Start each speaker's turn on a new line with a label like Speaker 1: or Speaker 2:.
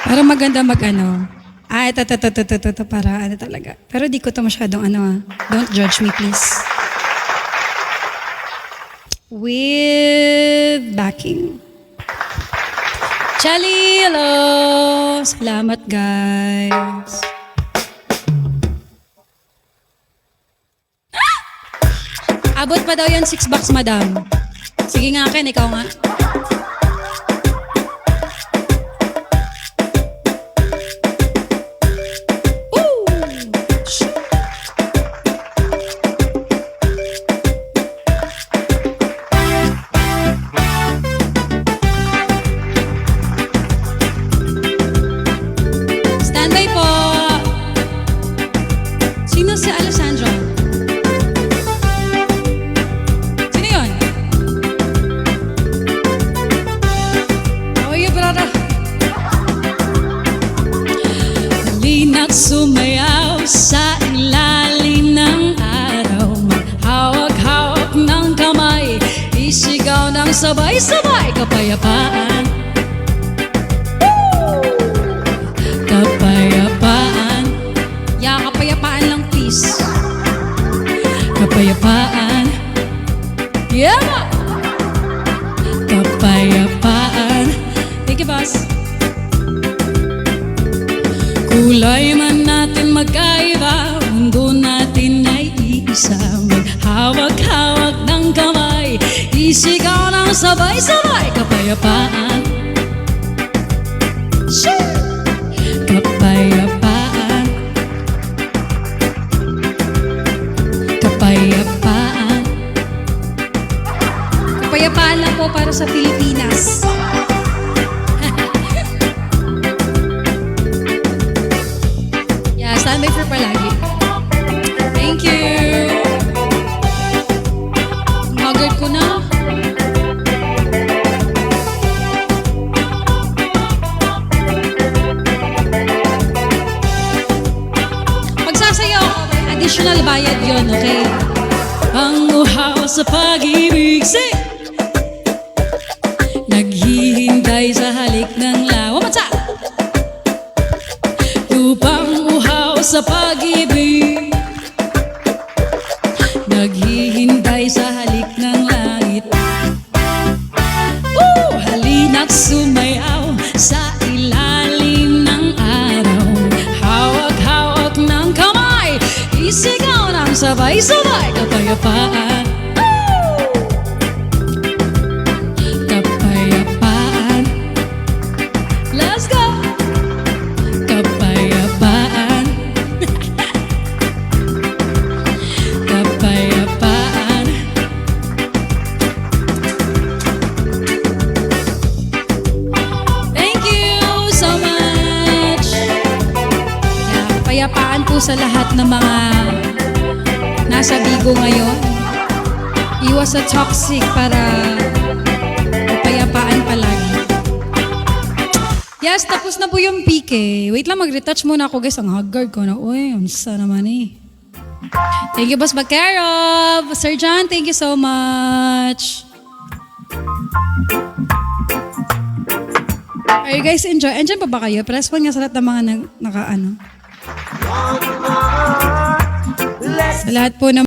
Speaker 1: Para maganda mag-ano. Ito, para ano talaga. Pero di ko to masyadong Don't judge me, please. With backing. Chali, hello! Salamat, guys. Abot pa daw yan 6 bucks, madam. Sige nga, Ken, ikaw nga. Standby po. Sino si Alessandro? Sino yun? How are you, brother? Halina't sumayaw sa ilalim ng araw. Maghawak-hawak ng kamay, isigaw ng sabay-sabay kapayapaan. Kapayapaan. Kapayapaan lang, please. Kapayapaan. Yeah! Kapayapaan. Thank you, boss. Kulay man natin magkaiba, mundo natin ay iisa. Maghawak-hawak ng kamay, isigaw ng sabay-sabay kapayapaan. Sure! Kapayapaan. Kapayapaan. Kapayapaan lang po para sa Pilipinas. Yeah, standby for palagi. Thank you. Haggard ko na. Additional bayad yun, okay? Ang uhaw sa pag-ibig, naghihintay sa halik ng lawa. Matsa! Lupang uhaw sa pag-ibig, naghihintay sa halik ng langit. Halina't sumayaw sa ilalim ng araw. Hawak-hawak ng kamay, isigaw ng sabay-sabay kapayapaan. Kapayapaan. Let's go! Kapayapaan. Kapayapaan. Thank you so much! Kapayapaan po sa lahat ng mga nasa Bigo ngayon. Iwas sa toxic para kapayapaan palagi. Yes, tapos na po yung PK. Wait lang, mag-retouch muna ako guys. Ang haggard ko na. Uy, unsa naman eh. Thank you, Boss Bacarov. Sir John, thank you so much. Are you guys enjoy? Andyan pa ba kayo? Press 1 nga sa lahat ng mga naka-ano. Sa lahat po ng